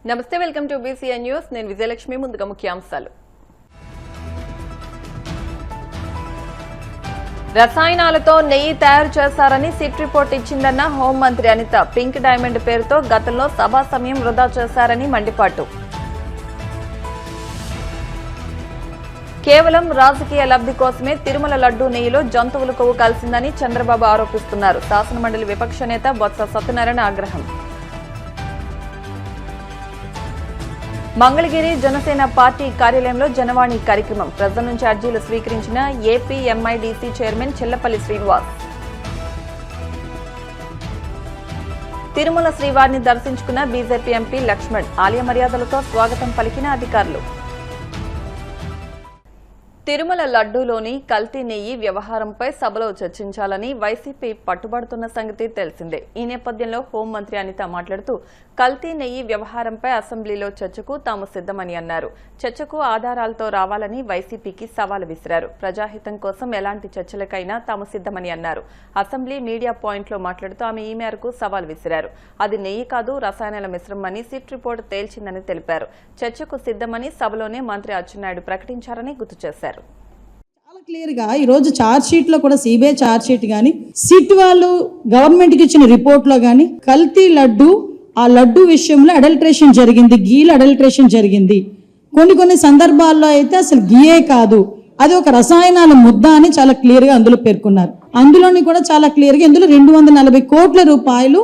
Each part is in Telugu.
నమస్తే, వెల్కమ్ టు BCN న్యూస్. నేను విజయలక్ష్మి. ముందుగా ముఖ్యాంశాలు. రసాయనాలతో నెయ్యి తయారు చేశారని సిట్ రిపోర్ట్ ఇచ్చిందన్న హోంమంత్రి అనిత. పింక్ డైమండ్ పేరుతో గతంలో సభా సమయం వృధా చేశారని మండిపాటు. కేవలం రాజకీయ లబ్ధి కోసమే తిరుమల లడ్డూ నెయ్యిలో జంతువుల కొవ్వు కలిసిందని చంద్రబాబు ఆరోపిస్తున్నారు. శాసనమండలి విపక్ష నేత బొత్స సత్యనారాయణ ఆగ్రహం. మంగళగిరి జనసేన పార్టీ కార్యాలయంలో జనవాణి కార్యక్రమం. ప్రజల నుంచి అర్జీలు స్వీకరించిన AP MIDC chairman Chellapalli Srinivas. Tirumala శ్రీవారిని దర్శించుకున్న బీజేపీ ఎంపీ లక్ష్మణ్. ఆలయ మర్యాదలతో స్వాగతం పలికిన అధికారులు. తిరుమల లడ్డూలోని కల్తీ నెయ్యి వ్యవహారంపై సభలో చర్చించాలని వైసీపీ పట్టుబడుతున్న సంగతి తెలిసిందే. ఈ నేపథ్యంలో హోంమంత్రి అనిత మాట్లాడుతూ కల్తీ నెయ్యి వ్యవహారంపై అసెంబ్లీలో చర్చకు తాము సిద్దమని అన్నారు. చర్చకు ఆధారాలతో రావాలని వైసీపీకి సవాల్ విసిరారు. ప్రజాహితం కోసం ఎలాంటి చర్చలకైనా తాము సిద్దమని అన్నారు. అసెంబ్లీ మీడియా పాయింట్లో మాట్లాడుతూ ఆమె ఈ మేరకు సవాల్ విసిరారు. అది నెయ్యి కాదు, రసాయనాల మిశ్రమని సిట్ రిపోర్టు తేల్చిందని తెలిపారు. చర్చకు సిద్దమని సభలోనే మంత్రి అచ్చెన్నాయుడు ప్రకటించారని గుర్తు చేశారు. చాలా క్లియర్గా ఈరోజు ఛార్జ్ షీట్లో కూడా సిబిఐ ఛార్జ్ షీట్ కానీ సిట్ వాళ్ళు గవర్నమెంట్కి ఇచ్చిన రిపోర్ట్లో కానీ కల్తీ లడ్డు, ఆ లడ్డు విషయంలో అడల్ట్రేషన్ జరిగింది, గీల అడల్ట్రేషన్ జరిగింది. కొన్ని సందర్భాల్లో అయితే అసలు గీయే కాదు, అది ఒక రసాయనాల ముద్ద అని చాలా క్లియర్గా అందులో పేర్కొన్నారు. అందులోని కూడా చాలా క్లియర్గా ఇందులో 240 కోట్ల రూపాయలు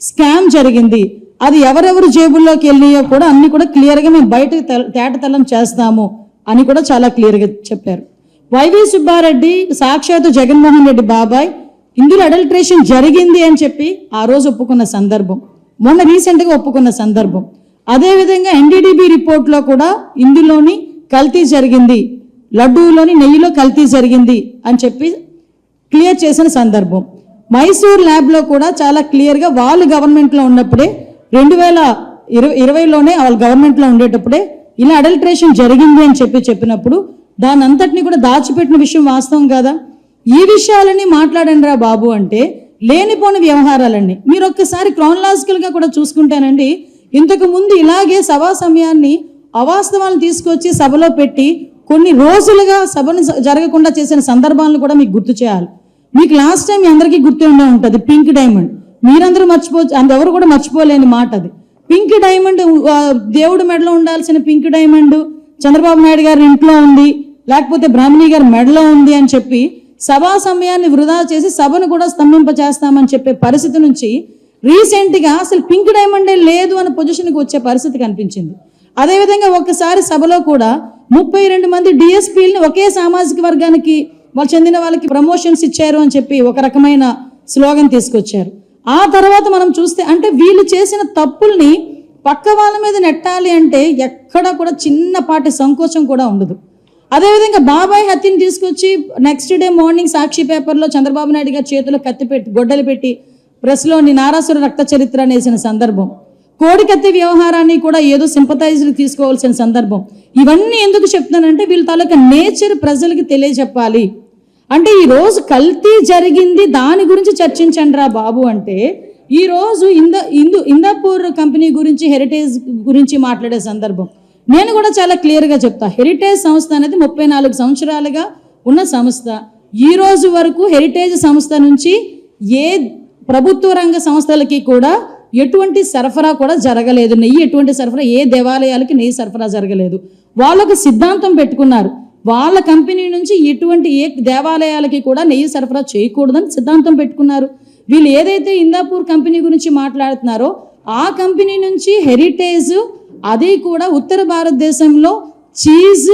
స్కామ్ జరిగింది. అది ఎవరెవరు జేబుల్లోకి వెళ్ళియో కూడా అన్ని కూడా క్లియర్గా మేము బయటకు తేటతెల్లం చేస్తాము అని కూడా చాలా క్లియర్గా చెప్పారు. వైవి సుబ్బారెడ్డి సాక్షాత్తు జగన్మోహన్ రెడ్డి బాబాయ్ ఇందులో అడల్ట్రేషన్ జరిగింది అని చెప్పి ఆ రోజు ఒప్పుకున్న సందర్భం, మొన్న రీసెంట్గా ఒప్పుకున్న సందర్భం. అదేవిధంగా NDDB రిపోర్ట్లో కూడా ఇందులోని కల్తీ జరిగింది, లడ్డూలోని నెయ్యిలో కల్తీ జరిగింది అని చెప్పి క్లియర్ చేసిన సందర్భం. మైసూర్ ల్యాబ్లో కూడా చాలా క్లియర్గా వాళ్ళు గవర్నమెంట్లో ఉన్నప్పుడే 2020లోనే వాళ్ళు గవర్నమెంట్లో ఉండేటప్పుడే ఇలా అడల్ట్రేషన్ జరిగింది అని చెప్పినప్పుడు దాని అంతటినీ కూడా దాచిపెట్టిన విషయం వాస్తవం కదా. ఈ విషయాలని మాట్లాడండి రా బాబు అంటే లేనిపోని వ్యవహారాలండి. మీరు ఒక్కసారి క్రానలాజికల్గా కూడా చూసుకుంటానండి, ఇంతకు ముందు ఇలాగే సభా సమయాన్ని అవాస్తవాలను తీసుకొచ్చి సభలో పెట్టి కొన్ని రోజులుగా సభను జరగకుండా చేసిన సందర్భాలను కూడా మీకు గుర్తు చేయాలి. మీకు లాస్ట్ టైం మీ అందరికీ గుర్తు ఉండే ఉంటుంది పింక్ డైమండ్. మీరందరూ ఎవరు కూడా మర్చిపోలేని మాట అది. పింక్ డైమండ్, దేవుడి మెడలో ఉండాల్సిన పింక్ డైమండ్ చంద్రబాబు నాయుడు గారి ఇంట్లో ఉంది, లేకపోతే బ్రాహ్మణి గారి మెడలో ఉంది అని చెప్పి సభా సమయాన్ని వృధా చేసి సభను కూడా స్తంభింపచేస్తామని చెప్పే పరిస్థితి నుంచి రీసెంట్గా అసలు పింక్ డైమండే లేదు అనే పొజిషన్కి వచ్చే పరిస్థితి కనిపించింది. అదేవిధంగా ఒక్కసారి సభలో కూడా 32 మంది DSPలని ఒకే సామాజిక వర్గానికి వాళ్ళు చెందిన వాళ్ళకి ప్రమోషన్స్ ఇచ్చారు అని చెప్పి ఒక రకమైన స్లోగన్ తీసుకొచ్చారు. ఆ తర్వాత మనం చూస్తే అంటే వీళ్ళు చేసిన తప్పుల్ని పక్క వాళ్ళ మీద నెట్టాలి అంటే ఎక్కడ కూడా చిన్నపాటి సంకోచం కూడా ఉండదు. అదేవిధంగా బాబాయ్ హత్యని తీసుకొచ్చి నెక్స్ట్ డే మార్నింగ్ సాక్షి పేపర్లో చంద్రబాబు నాయుడు గారి చేతిలో కత్తి పెట్టి గొడ్డలు పెట్టి ప్రెస్లోని నారాసుర రక్త చరిత్ర అనేసిన సందర్భం. కోడికత్తి వ్యవహారాన్ని కూడా ఏదో సింపథైజర్లు తీసుకోవాల్సిన సందర్భం. ఇవన్నీ ఎందుకు చెప్తున్నానంటే వీళ్ళ తాలూకా నేచర్ ప్రజలకి తెలియజెప్పాలి. అంటే ఈరోజు కల్తీ జరిగింది దాని గురించి చర్చించండి రా బాబు అంటే ఈరోజు ఇందాపూర్ కంపెనీ గురించి హెరిటేజ్ గురించి మాట్లాడే సందర్భం నేను కూడా చాలా క్లియర్గా చెప్తా. హెరిటేజ్ సంస్థ అనేది 34 సంవత్సరాలుగా ఉన్న సంస్థ. ఈ రోజు వరకు హెరిటేజ్ సంస్థ నుంచి ఏ ప్రభుత్వ రంగ సంస్థలకి కూడా ఎటువంటి సరఫరా కూడా జరగలేదు. నెయ్యి ఎటువంటి సరఫరా, ఏ దేవాలయాలకి నెయ్యి సరఫరా జరగలేదు. వాళ్ళకు సిద్ధాంతం పెట్టుకున్నారు, వాళ్ళ కంపెనీ నుంచి ఎటువంటి ఏ దేవాలయాలకి కూడా నెయ్యి సరఫరా చేయకూడదని సిద్ధాంతం పెట్టుకున్నారు. వీళ్ళు ఏదైతే ఇందాపూర్ కంపెనీ గురించి మాట్లాడుతున్నారో ఆ కంపెనీ నుంచి హెరిటేజ్, అది కూడా ఉత్తర భారతదేశంలో చీజ్,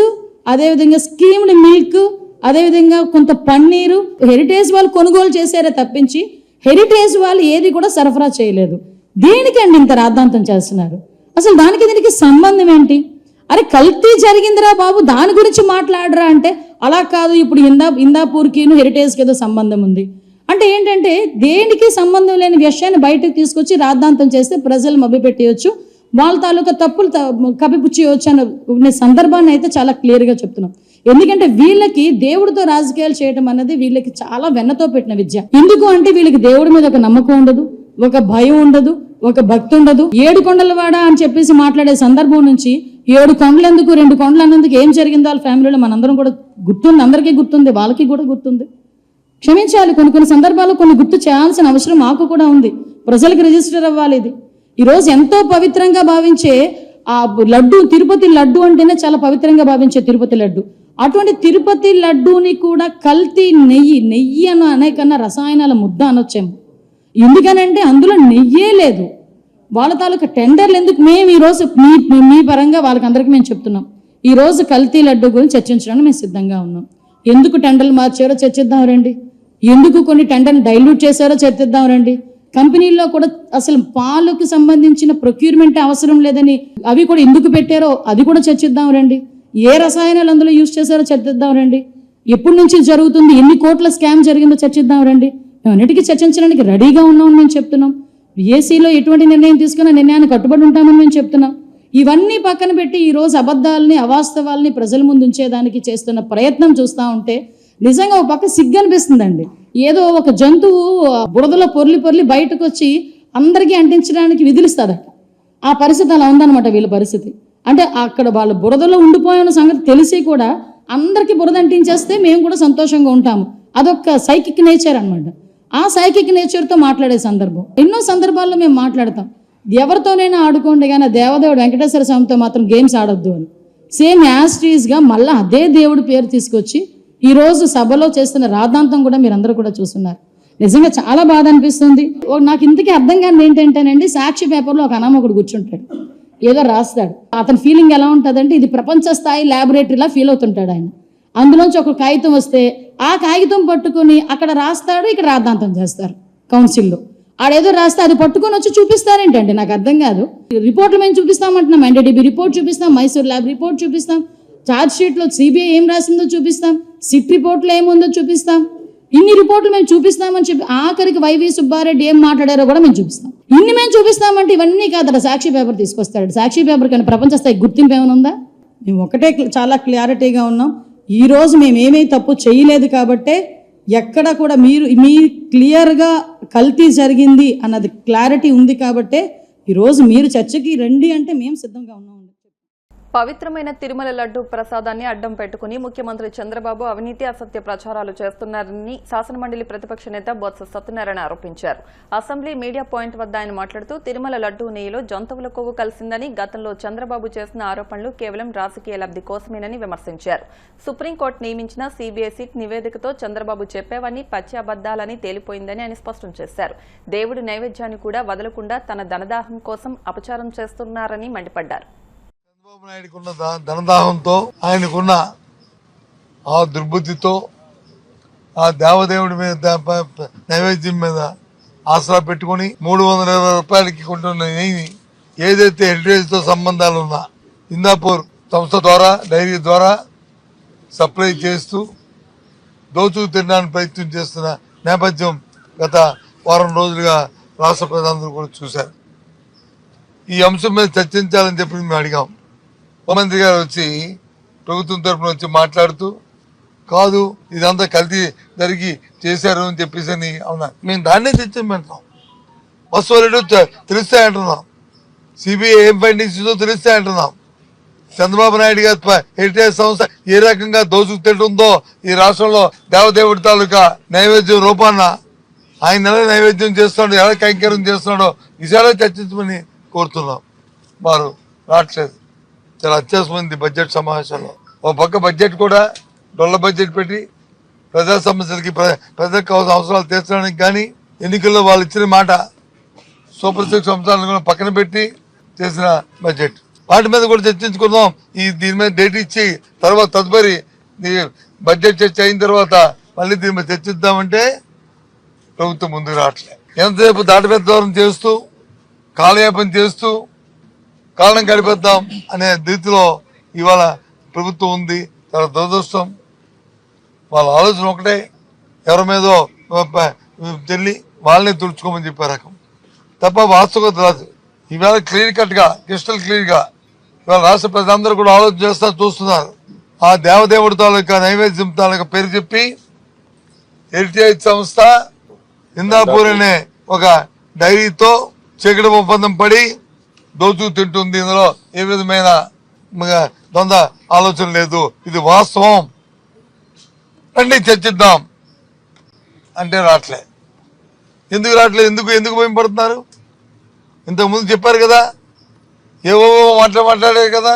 అదేవిధంగా స్కీమ్డ్ మిల్క్, అదేవిధంగా కొంత పన్నీరు హెరిటేజ్ వాళ్ళు కొనుగోలు చేశారే తప్పించి హెరిటేజ్ వాళ్ళు ఏది కూడా సరఫరా చేయలేదు. దేనికండి ఇంత రాద్ధాంతం చేస్తున్నారు? అసలు దానికి దీనికి సంబంధం ఏంటి? అరే కల్తీ జరిగిందిరా బాబు దాని గురించి మాట్లాడరా అంటే అలా కాదు, ఇప్పుడు ఇందాపూర్కి హెరిటేజ్కి ఏదో సంబంధం ఉంది అంటే ఏంటంటే దేనికి సంబంధం లేని విషయాన్ని బయటకు తీసుకొచ్చి రాద్ధాంతం చేస్తే ప్రజలు మభ్యపెట్టేయచ్చు, వాళ్ళ తాలూకా తప్పులు కప్పిపుచ్చేయచ్చు అనే సందర్భాన్ని అయితే చాలా క్లియర్గా చెప్తున్నాం. ఎందుకంటే వీళ్ళకి దేవుడితో రాజకీయాలు చేయడం అన్నది వీళ్ళకి చాలా వెన్నతో పెట్టిన విద్య. ఎందుకు అంటే వీళ్ళకి దేవుడి మీద ఒక నమ్మకం ఉండదు, ఒక భయం ఉండదు, ఒక భక్తి ఉండదు. 7 కొండలవాడ అని చెప్పేసి మాట్లాడే సందర్భం నుంచి 7 కొండలు ఎందుకు 2 కొండలు అన్నందుకు ఏం జరిగిందో వాళ్ళ ఫ్యామిలీలో మనందరం కూడా గుర్తుంది, అందరికీ గుర్తుంది, వాళ్ళకి కూడా గుర్తుంది. క్షమించాలి, కొన్ని సందర్భాల్లో కొన్ని గుర్తు చేయాల్సిన అవసరం మాకు కూడా ఉంది. ప్రజలకు రిజిస్టర్ అవ్వాలి. ఇది ఈరోజు ఎంతో పవిత్రంగా భావించే ఆ లడ్డు, తిరుపతి లడ్డు అంటేనే చాలా పవిత్రంగా భావించే తిరుపతి లడ్డు, అటువంటి తిరుపతి లడ్డూని కూడా కల్తీ నెయ్యి అనేకన్నా రసాయనాల ముద్ద అనొచ్చేమో. ఎందుకనంటే అందులో నెయ్యే లేదు. వాళ్ళ తాలూకా టెండర్లు ఎందుకు? మేము ఈరోజు మీ పరంగా వాళ్ళకందరికీ మేము చెప్తున్నాం, ఈరోజు కల్తీ లడ్డు గురించి చర్చించడానికి మేము సిద్ధంగా ఉన్నాం. ఎందుకు టెండర్లు మార్చారో చర్చిద్దాం రండి, ఎందుకు కొన్ని టెండర్లు డైల్యూట్ చేశారో చర్చిద్దాం రండి. కంపెనీల్లో కూడా అసలు పాలకు సంబంధించిన ప్రొక్యూర్మెంట్ అవసరం లేదని అవి కూడా ఎందుకు పెట్టారో అది కూడా చర్చిద్దాం రండి. ఏ రసాయనాలు అందులో యూజ్ చేశారో చర్చిద్దాం రండి. ఎప్పటి నుంచి జరుగుతుంది, ఎన్ని కోట్ల స్కామ్ జరిగిందో చర్చిద్దాం రండి. మేము అన్నిటికీ చర్చించడానికి రెడీగా ఉన్నామని మేము చెప్తున్నాం. ఏసీలో ఎటువంటి నిర్ణయం తీసుకున్నా నిర్ణయాన్ని కట్టుబడి ఉంటామని మేము చెప్తున్నాం. ఇవన్నీ పక్కన పెట్టి ఈరోజు అబద్ధాలని, అవాస్తవాల్ని ప్రజల ముందు ఉంచేదానికి చేస్తున్న ప్రయత్నం చూస్తూ ఉంటే నిజంగా ఒక పక్క సిగ్గు అనిపిస్తుందండి. ఏదో ఒక జంతువు బురదలో పొర్లి బయటకు వచ్చి అందరికీ అంటించడానికి విధులుస్తుందట. ఆ పరిస్థితి అలా ఉందన్నమాట వీళ్ళ పరిస్థితి. అంటే అక్కడ వాళ్ళు బురదలో ఉండిపోయిన సంగతి తెలిసి కూడా అందరికీ బురద అంటించేస్తే మేము కూడా సంతోషంగా ఉంటాము. అదొక సైకిక్ నేచర్ అనమాట. ఆ సైకిక్ నేచర్తో మాట్లాడే సందర్భం ఎన్నో సందర్భాల్లో మేము మాట్లాడతాం. ఎవరితోనైనా ఆడుకోండి కానీ దేవదేవుడు వెంకటేశ్వర స్వామితో మాత్రం గేమ్స్ ఆడొద్దు అని. సేమ్ యాస్ట్రీస్గా మళ్ళీ అదే దేవుడి పేరు తీసుకొచ్చి ఈరోజు సభలో చేస్తున్న రాద్ధాంతం కూడా మీరందరూ కూడా చూస్తున్నారు. నిజంగా చాలా బాధ అనిపిస్తుంది. నాకు ఇంతకీ అర్థం కాని ఏంటంటేనండి, సాక్షి పేపర్లో ఒక అనామకుడు కూర్చుంటాడు, ఏదో రాస్తాడు. అతని ఫీలింగ్ ఎలా ఉంటుందంటే ఇది ప్రపంచ స్థాయి ల్యాబొరేటరీలా ఫీల్ అవుతుంటాడు ఆయన. అందులోంచి ఒక కాగితం వస్తే ఆ కాగితం పట్టుకొని అక్కడ రాస్తాడు, ఇక్కడ రాద్ధాంతం చేస్తారు కౌన్సిల్లో. ఆడేదో రాస్తే అది పట్టుకొని వచ్చి చూపిస్తారేంటండి, నాకు అర్థం కాదు. రిపోర్ట్లు మేము చూపిస్తామంటున్నాం, ఎన్డీడీబీ రిపోర్ట్ చూపిస్తాం, మైసూర్ ల్యాబ్ రిపోర్ట్ చూపిస్తాం, ఛార్జ్ షీట్లో సిబిఐ ఏం రాసిందో చూపిస్తాం, సిట్ రిపోర్ట్లో ఏముందో చూపిస్తాం. ఇన్ని రిపోర్ట్లు మేము చూపిస్తామని చెప్పి ఆఖరికి వైవి సుబ్బారెడ్డి ఏం మాట్లాడారో కూడా మేము చూపిస్తాం. ఇన్ని మేము చూపిస్తామంటే ఇవన్నీ కాదట సాక్షి పేపర్ తీసుకొస్తాడు. సాక్షి పేపర్ కానీ ప్రపంచ స్థాయి గుర్తింపు ఏమైనా ఉందా? మేము ఒకటే చాలా క్లారిటీగా ఉన్నాం, ఈరోజు మేము ఏమీ తప్పు చేయలేదు కాబట్టే ఎక్కడ కూడా మీ క్లియర్గా కల్తీ జరిగింది అన్నది క్లారిటీ ఉంది కాబట్టే ఈరోజు మీరు చర్చకి రండి అంటే మేము సిద్ధంగా ఉన్నాం. పవిత్రమైన తిరుమల లడ్డు ప్రసాదాన్ని అడ్డం పెట్టుకుని ముఖ్యమంత్రి చంద్రబాబు అవినీతి, అసత్య ప్రచారాలు చేస్తున్నారని శాసనమండలి ప్రతిపక్ష నేత బొత్స సత్యనారాయణ ఆరోపించారు. అసెంబ్లీ మీడియా పాయింట్ వద్ద ఆయన మాట్లాడుతూ తిరుమల లడ్డు నెయ్యిలో జంతువుల కొవ్వు కలిసిందని, గతంలో చంద్రబాబు చేసిన ఆరోపణలు కేవలం రాజకీయ లబ్ధి కోసమేనని విమర్శించారు. సుప్రీంకోర్టు నియమించిన సీబీఐ సిట్ నివేదికతో చంద్రబాబు చెప్పేవన్నీ పచ్చి అబద్దాలని తేలిపోయిందని ఆయన స్పష్టం చేశారు. దేవుడి నైవేద్యాన్ని కూడా వదలకుండా తన ధనదాహం కోసం అపచారం చేస్తున్నారని మండిపడ్డారు. చంద్రబాబు నాయుడుకున్న ధనదాహంతో, ఆయనకున్న ఆ దుర్బుద్ధితో, ఆ దేవదేవుడి మీద నైవేద్యం మీద ఆసరా పెట్టుకుని 320 రూపాయలకి కొంటున్న నెయ్యిని ఏదైతే హెరిటేజ్తో సంబంధాలు ఉన్నా ఇందాపూర్ సంస్థ ద్వారా, డైరీ ద్వారా సప్లై చేస్తూ దోచుకు తినడానికి ప్రయత్నం చేస్తున్న నేపథ్యం గత వారం రోజులుగా రాష్ట్ర ప్రజలందరూ కూడా చూశారు. ఈ అంశం మీద చర్చించాలని చెప్పి మేము అడిగాం. ముఖ్యమంత్రి గారు వచ్చి ప్రభుత్వం తరఫున వచ్చి మాట్లాడుతూ కాదు ఇదంతా కల్తీ జరిగి చేశారు అని చెప్పేసి అని అవునా, మేము దాన్నే తెచ్చామంటున్నాం. వస్తువులు తెలుస్తాయంటున్నాం, సిబిఐ ఏం ఫైండింగ్స్ తెలుస్తాయంటున్నాం. చంద్రబాబు నాయుడు గారి హెరిటేజ్ సంస్థ ఏ రకంగా దోచుకు తింటుందో ఈ రాష్ట్రంలో దేవదేవుడి తాలూకా నైవేద్యం రూపాన ఆయన ఎలా నైవేద్యం చేస్తున్నాడో, ఎలా కైంకర్యం చేస్తున్నాడో విషయాలు చర్చించమని కోరుతున్నాం. వారు రావట్లేదు, చాలా అత్యాసమైంది బడ్జెట్ సమావేశంలో. ఒక పక్క బడ్జెట్ కూడా డొల్ల బడ్జెట్ పెట్టి ప్రజా సమస్యలకి, ప్రజలకు అవసరాలు తీర్చడానికి కానీ ఎన్నికల్లో వాళ్ళు ఇచ్చిన మాట సూపర్ 6 అంశాలను కూడా పక్కన పెట్టి చేసిన బడ్జెట్, వాటి మీద కూడా చర్చించుకుందాం. దీని మీద డేట్ ఇచ్చి తర్వాత తదుపరి బడ్జెట్ చర్చ అయిన తర్వాత మళ్ళీ దీని మీద చర్చిద్దామంటే ప్రభుత్వం ముందుకు రావట్లేదు. ఎంతసేపు దాటబెద్దవరం చేస్తూ, కాలయాపన చేస్తూ కారణం గడిపేద్దాం అనే రీతిలో ఇవాళ ప్రభుత్వం ఉంది. చాలా దురదృష్టం. వాళ్ళ ఆలోచన ఒకటే, ఎవరి మీదో చెల్లి వాళ్ళని తుడుచుకోమని చెప్పే రకం తప్ప వాస్తవత రాదు. ఇవాళ క్లియర్ కట్గా, క్రిస్టల్ క్లియర్గా ఇవాళ రాష్ట్ర ప్రజలందరూ కూడా ఆలోచన చేస్తా చూస్తున్నారు. ఆ దేవదేవుడి తాలూకా నైవేద్యం తాలూకా పేరు చెప్పి హెరిటేజ్ సంస్థ ఇందాపూర్ అనే ఒక డైరీతో చీకటి ఒప్పందం పడి దోచుకు తింటుంది. ఇందులో ఏ విధమైన ద్వంద్వ ఆలోచన లేదు. ఇది వాస్తవం. రండి చర్చిద్దాం అంటే రావట్లే. ఎందుకు రావట్లేదు? ఎందుకు భయపడుతున్నారు? ఇంతకుముందు చెప్పారు కదా, ఏవో మాట్లాడారు కదా,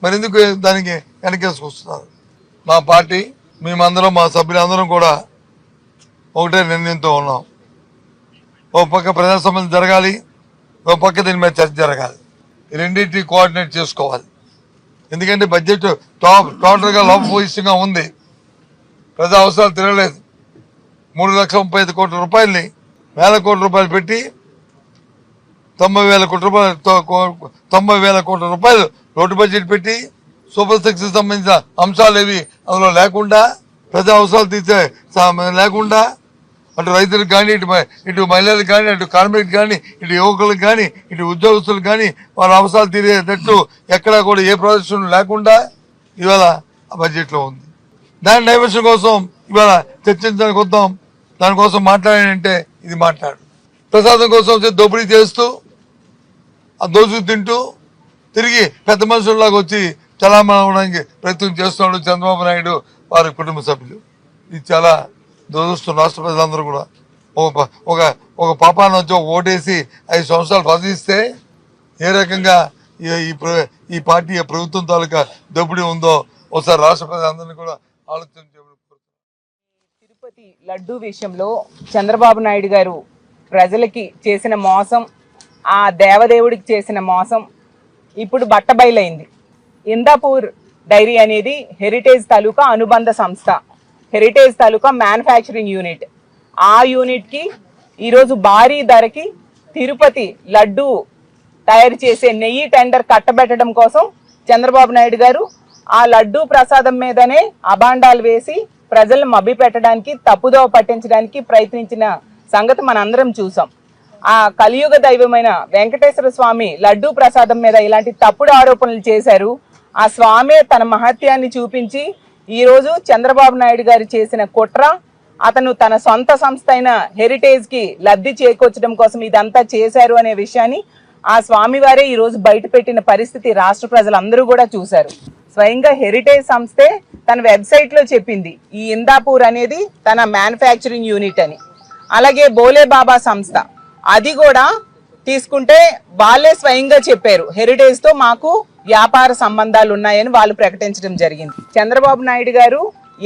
మరి ఎందుకు దానికి వెనకేసుకొస్తున్నారు? మా పార్టీ మేమందరం, మా సభ్యులందరం కూడా ఒకటే నిర్ణయంతో ఉన్నాం. ఓ పక్క ప్రజాస్వామ్యం జరగాలి, ఓ పక్క దీని మీద చర్చ జరగాలి. ఈ రెండింటిని కోఆర్డినేట్ చేసుకోవాలి. ఎందుకంటే బడ్జెట్ టోటల్గా లోపభూయిష్టంగా ఉంది. ప్రజా అవసరాలు తిరగలేదు. 3,35 కోట్ల రూపాయలని 1,000 కోట్ల రూపాయలు పెట్టి 90,000 కోట్ల రూపాయలు రోడ్డు బడ్జెట్ పెట్టి సూపర్ సిక్స్ సంబంధించిన అంశాలు ఏవి అందులో లేకుండా, ప్రజా అవసరాలు తీసే లేకుండా, అటు రైతులకు కానీ, ఇటు మహిళలకు కానీ, అటు కార్మికులకు కానీ, ఇటు యువకులకు కానీ, ఇటు ఉద్యోగస్తులకు కానీ వారి అవసరాలు తీరేటట్టు ఎక్కడా కూడా ఏ ప్రదర్శన లేకుండా ఇవాళ ఆ బడ్జెట్లో ఉంది. దాని డైవర్షన్ కోసం ఇవాళ చర్చించడానికి వద్దాం, దానికోసం మాట్లాడానంటే ఇది మాట్లాడు. ప్రసాదం కోసం దోపిడీ చేస్తూ, ఆ దోచుకు తింటూ తిరిగి పెద్ద మనుషుల్లాగా వచ్చి చలామణి అవడానికి ప్రయత్నం చేస్తున్నాడు చంద్రబాబు నాయుడు వారి కుటుంబ సభ్యులు. ఇది చాలా దురదృష్టం. రాష్ట్ర ప్రజలందరూ కూడా ఒక పాపాన్ని వచ్చి ఓటేసి 5 సంవత్సరాలు పదిస్తే ఏ రకంగా ఈ పార్టీ ప్రభుత్వం తాలూకా దోపిడీ ఉందో ఒకసారి రాష్ట్ర ప్రజలందరినీ కూడా ఆలోచన చేయడం. తిరుపతి లడ్డూ విషయంలో చంద్రబాబు నాయుడు గారు ప్రజలకి చేసిన మోసం, ఆ దేవదేవుడికి చేసిన మోసం ఇప్పుడు బట్టబయలైంది. ఇందాపూర్ డైరీ అనేది హెరిటేజ్ తాలూకా అనుబంధ సంస్థ, హెరిటేజ్ తాలూకా మ్యానుఫ్యాక్చరింగ్ యూనిట్. ఆ యూనిట్కి ఈరోజు భారీ ధరకి తిరుపతి లడ్డూ తయారు చేసే నెయ్యి టెండర్ కట్టబెట్టడం కోసం చంద్రబాబు నాయుడు గారు ఆ లడ్డూ ప్రసాదం మీదనే అభాండాలు వేసి ప్రజలను మభ్యపెట్టడానికి, తప్పుదోవ పట్టించడానికి ప్రయత్నించిన సంగతి మనందరం చూసాం. ఆ కలియుగ దైవమైన వెంకటేశ్వర స్వామి లడ్డూ ప్రసాదం మీద ఇలాంటి తప్పుడు ఆరోపణలు చేశారు. ఆ స్వామి తన మహత్యాన్ని చూపించి ఈరోజు చంద్రబాబు నాయుడు గారు చేసిన కుట్ర, అతను తన సొంత సంస్థ అయిన హెరిటేజ్ కి లబ్ధి చేకూర్చడం కోసం ఇదంతా చేశారు అనే విషయాన్ని ఆ స్వామివారే ఈరోజు బయట పెట్టిన పరిస్థితి రాష్ట్ర ప్రజలందరూ కూడా చూశారు. స్వయంగా హెరిటేజ్ సంస్థే తన వెబ్సైట్ లో చెప్పింది ఈ ఇందాపూర్ అనేది తన మ్యానుఫ్యాక్చరింగ్ యూనిట్ అని. అలాగే బోలే బాబా సంస్థ అది కూడా తీసుకుంటే వాళ్ళే స్వయంగా చెప్పారు హెరిటేజ్ తో మాకు వ్యాపార సంబంధాలు ఉన్నాయని వాళ్ళు ప్రకటించడం జరిగింది. చంద్రబాబు నాయుడు గారు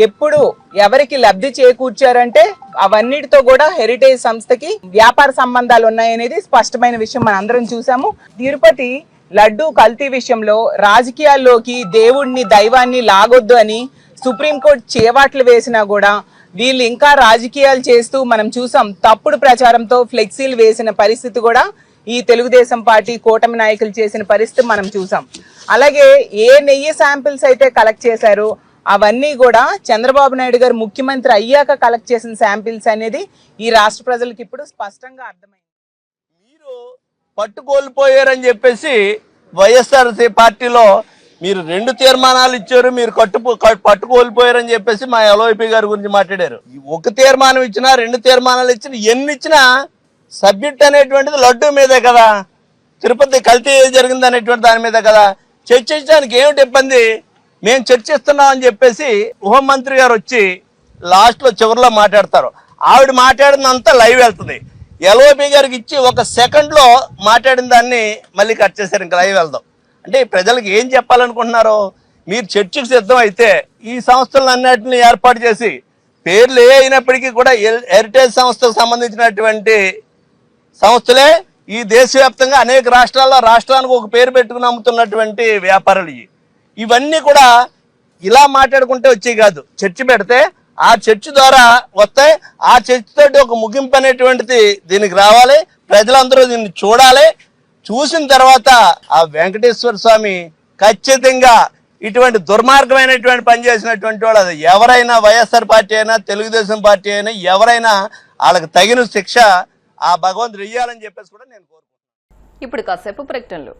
ఎప్పుడు ఎవరికి లబ్ధి చేకూర్చారంటే అవన్నిటితో కూడా హెరిటేజ్ సంస్థకి వ్యాపార సంబంధాలు ఉన్నాయనేది స్పష్టమైన విషయం మనం అందరం చూసాము. తిరుపతి లడ్డూ కల్తీ విషయంలో రాజకీయాల్లోకి దేవుణ్ణి దైవాన్ని లాగొద్దు అని సుప్రీంకోర్టు చేవాట్లు వేసినా కూడా వీళ్ళు ఇంకా రాజకీయాలు చేస్తూ మనం చూసాం. తప్పుడు ప్రచారంతో ఫ్లెక్సీలు వేసిన పరిస్థితి కూడా ఈ తెలుగుదేశం పార్టీ కూటమి నాయకులు చేసిన పరిస్థితి మనం చూసాం. అలాగే ఏ నెయ్యి శాంపిల్స్ అయితే కలెక్ట్ చేశారో అవన్నీ కూడా చంద్రబాబు నాయుడు గారు ముఖ్యమంత్రి అయ్యాక కలెక్ట్ చేసిన శాంపిల్స్ అనేది ఈ రాష్ట్ర ప్రజలకు ఇప్పుడు స్పష్టంగా అర్థమైంది. మీరు పట్టుకోల్పోయారని చెప్పేసి వైఎస్ఆర్సీ పార్టీలో మీరు 2 తీర్మానాలు ఇచ్చారు, మీరు పట్టుకోల్పోయారని చెప్పేసి మా ఎల్ఓపి గారి గురించి మాట్లాడారు. 1 తీర్మానం ఇచ్చినా 2 తీర్మానాలు ఇచ్చినా ఎన్ని ఇచ్చినా సబ్జెక్ట్ అనేటువంటిది లడ్డూ మీదే కదా, తిరుపతి కల్తీ జరిగింది అనేటువంటి దాని మీద కదా. చర్చించడానికి ఏమిటి ఇబ్బంది? మేము చర్చిస్తున్నాం అని చెప్పేసి హోంమంత్రి గారు వచ్చి లాస్ట్లో చివరిలో మాట్లాడతారు. ఆవిడ మాట్లాడినంతా లైవ్ వెళ్తుంది. ఎల్ఓపి గారికి ఇచ్చి 1 సెకండ్లో మాట్లాడిన దాన్ని మళ్ళీ కట్ చేశారు. ఇంకా లైవ్ వెళ్దాం అంటే ప్రజలకు ఏం చెప్పాలనుకుంటున్నారో. మీరు చర్చకు సిద్ధం అయితే ఈ సంస్థలన్నిటిని ఏర్పాటు చేసి పేర్లు ఏ అయినప్పటికీ కూడా హెరిటేజ్ సంస్థకు సంబంధించినటువంటి సంస్థలే ఈ దేశవ్యాప్తంగా అనేక రాష్ట్రాల్లో రాష్ట్రానికి ఒక పేరు పెట్టుకుని అమ్ముతున్నటువంటి వ్యాపారాలు ఇవన్నీ కూడా ఇలా మాట్లాడుకుంటే వచ్చేవి కాదు. చర్చ పెడితే ఆ చర్చ ద్వారా వస్తాయి. ఆ చర్చతోటి ఒక ముగింపు అనేటువంటిది దీనికి రావాలి. ప్రజలందరూ దీన్ని చూడాలి. చూసిన తర్వాత ఆ వెంకటేశ్వర స్వామి ఖచ్చితంగా ఇటువంటి దుర్మార్గమైనటువంటి పని చేసినటువంటి వాళ్ళు అది ఎవరైనా వైఎస్ఆర్ పార్టీ అయినా తెలుగుదేశం పార్టీ అయినా ఎవరైనా వాళ్ళకి తగిన శిక్ష ఆ భగవంతుడు ఇయ్యాలని చెప్పేసి కూడా నేను కోరుకుంటున్నాను. ఇప్పుడు కాసేపు ప్రకటనలు.